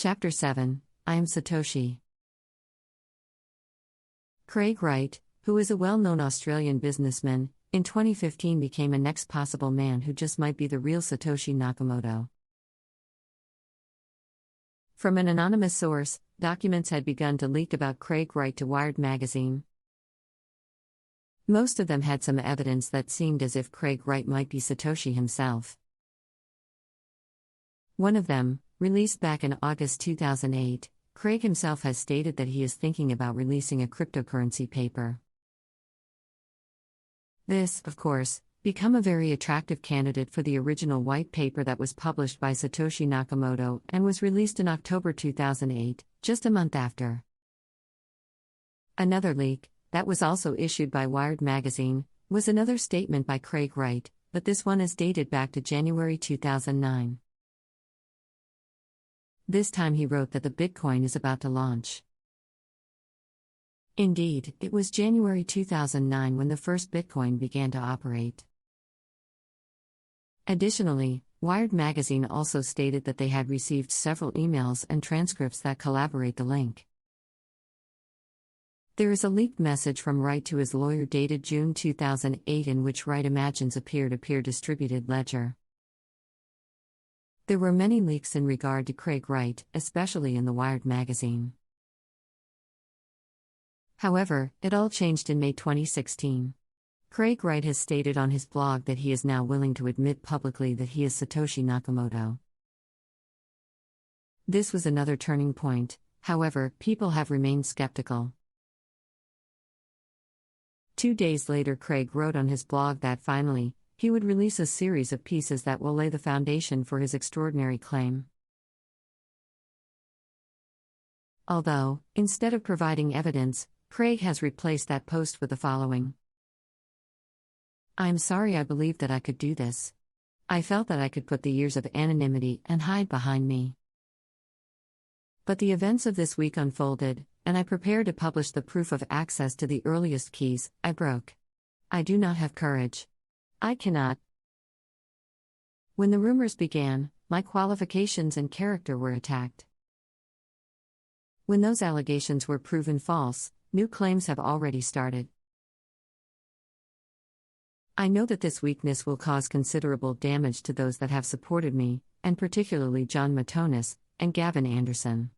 Chapter 7 I Am Satoshi. Craig Wright, who is a well-known Australian businessman, in 2015 became a next possible man who just might be the real Satoshi Nakamoto. From an anonymous source, documents had begun to leak about Craig Wright to Wired magazine. Most of them had some evidence that seemed as if Craig Wright might be Satoshi himself. One of them, released back in August 2008, Craig himself has stated that he is thinking about releasing a cryptocurrency paper. This, of course, became a very attractive candidate for the original white paper that was published by Satoshi Nakamoto and was released in October 2008, just a month after. Another leak, that was also issued by Wired magazine, was another statement by Craig Wright, but this one is dated back to January 2009. This time he wrote that the Bitcoin is about to launch. Indeed, it was January 2009 when the first Bitcoin began to operate. Additionally, Wired magazine also stated that they had received several emails and transcripts that corroborate the link. There is a leaked message from Wright to his lawyer dated June 2008 in which Wright imagines a peer-to-peer distributed ledger. There were many leaks in regard to Craig Wright, especially in the Wired magazine. However, it all changed in May 2016. Craig Wright has stated on his blog that he is now willing to admit publicly that he is Satoshi Nakamoto. This was another turning point, however, people have remained skeptical. 2 days later, Craig wrote on his blog that finally, he would release a series of pieces that will lay the foundation for his extraordinary claim. Although, instead of providing evidence, Craig has replaced that post with the following. I'm sorry I believed that I could do this. I felt that I could put the years of anonymity and hide behind me. But the events of this week unfolded, and I prepared to publish the proof of access to the earliest keys I broke. I do not have courage. I cannot. When the rumors began, my qualifications and character were attacked. When those allegations were proven false, new claims have already started. I know that this weakness will cause considerable damage to those that have supported me, and particularly John Matonis and Gavin Anderson.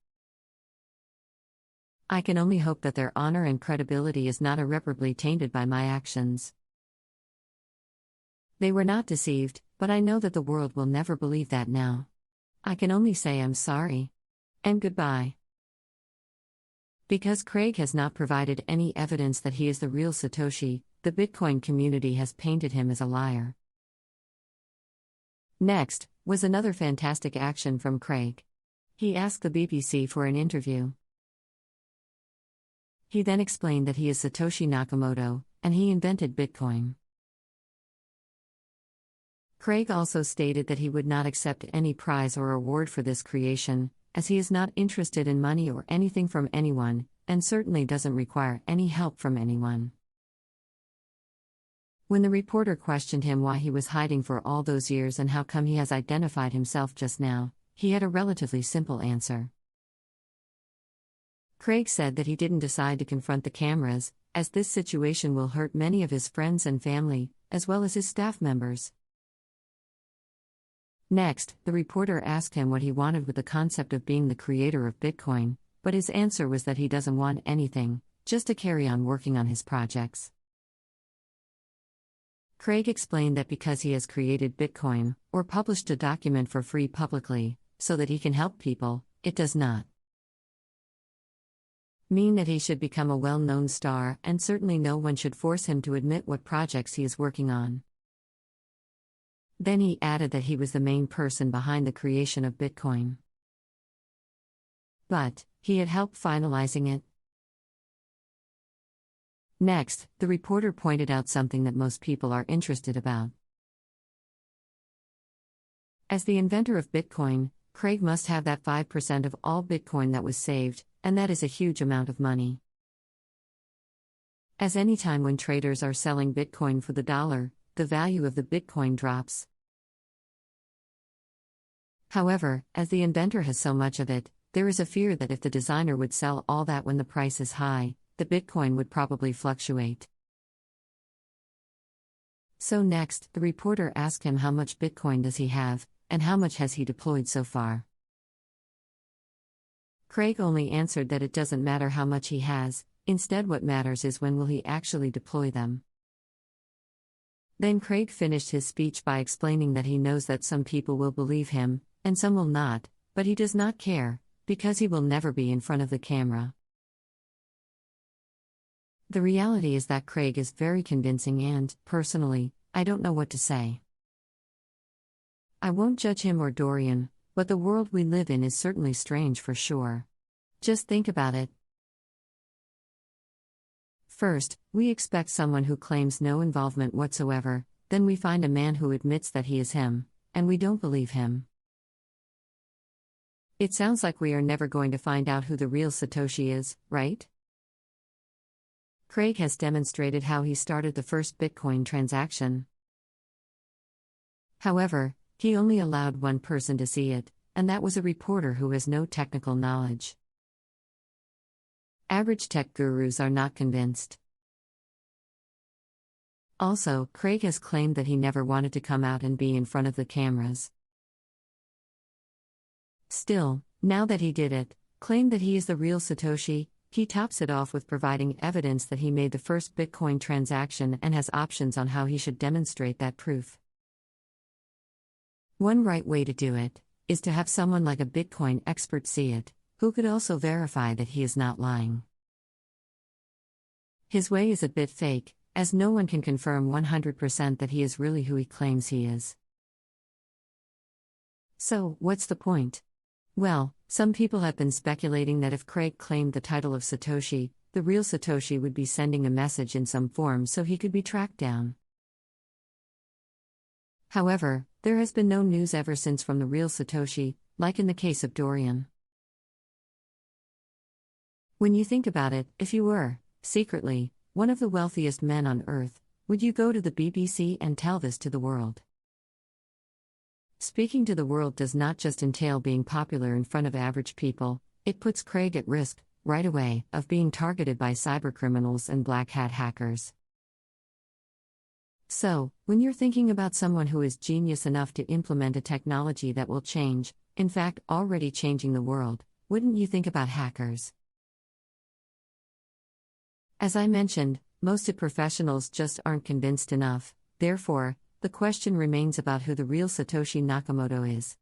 I can only hope that their honor and credibility is not irreparably tainted by my actions. They were not deceived, but I know that the world will never believe that now. I can only say I'm sorry. And goodbye. Because Craig has not provided any evidence that he is the real Satoshi, the Bitcoin community has painted him as a liar. Next, was another fantastic action from Craig. He asked the BBC for an interview. He then explained that he is Satoshi Nakamoto, and he invented Bitcoin. Craig also stated that he would not accept any prize or award for this creation, as he is not interested in money or anything from anyone, and certainly doesn't require any help from anyone. When the reporter questioned him why he was hiding for all those years and how come he has identified himself just now, he had a relatively simple answer. Craig said that he didn't decide to confront the cameras, as this situation will hurt many of his friends and family, as well as his staff members. Next, the reporter asked him what he wanted with the concept of being the creator of Bitcoin, but his answer was that he doesn't want anything, just to carry on working on his projects. Craig explained that because he has created Bitcoin, or published a document for free publicly, so that he can help people, it does not mean that he should become a well-known star, and certainly no one should force him to admit what projects he is working on. Then he added that he was the main person behind the creation of Bitcoin. But, he had helped finalizing it. Next, the reporter pointed out something that most people are interested about. As the inventor of Bitcoin, Craig must have that 5% of all Bitcoin that was saved, and that is a huge amount of money. As any time when traders are selling Bitcoin for the dollar, the value of the Bitcoin drops. However, as the inventor has so much of it, there is a fear that if the designer would sell all that when the price is high, the Bitcoin would probably fluctuate. So next, the reporter asked him how much Bitcoin does he have, and how much has he deployed so far. Craig only answered that it doesn't matter how much he has, instead what matters is when will he actually deploy them. Then Craig finished his speech by explaining that he knows that some people will believe him, and some will not, but he does not care, because he will never be in front of the camera. The reality is that Craig is very convincing and, personally, I don't know what to say. I won't judge him or Dorian, but the world we live in is certainly strange for sure. Just think about it. First, we expect someone who claims no involvement whatsoever, then we find a man who admits that he is him, and we don't believe him. It sounds like we are never going to find out who the real Satoshi is, right? Craig has demonstrated how he started the first Bitcoin transaction. However, he only allowed one person to see it, and that was a reporter who has no technical knowledge. Average tech gurus are not convinced. Also, Craig has claimed that he never wanted to come out and be in front of the cameras. Still, now that he did it, claimed that he is the real Satoshi, he tops it off with providing evidence that he made the first Bitcoin transaction and has options on how he should demonstrate that proof. One right way to do it is to have someone like a Bitcoin expert see it, who could also verify that he is not lying. His way is a bit fake, as no one can confirm 100% that he is really who he claims he is. So, what's the point? Well, some people have been speculating that if Craig claimed the title of Satoshi, the real Satoshi would be sending a message in some form so he could be tracked down. However, there has been no news ever since from the real Satoshi, like in the case of Dorian. When you think about it, if you were, secretly, one of the wealthiest men on Earth, would you go to the BBC and tell this to the world? Speaking to the world does not just entail being popular in front of average people, it puts Craig at risk, right away, of being targeted by cybercriminals and black hat hackers. So, when you're thinking about someone who is genius enough to implement a technology that will change, in fact already changing the world, wouldn't you think about hackers? As I mentioned, most professionals just aren't convinced enough, therefore, the question remains about who the real Satoshi Nakamoto is.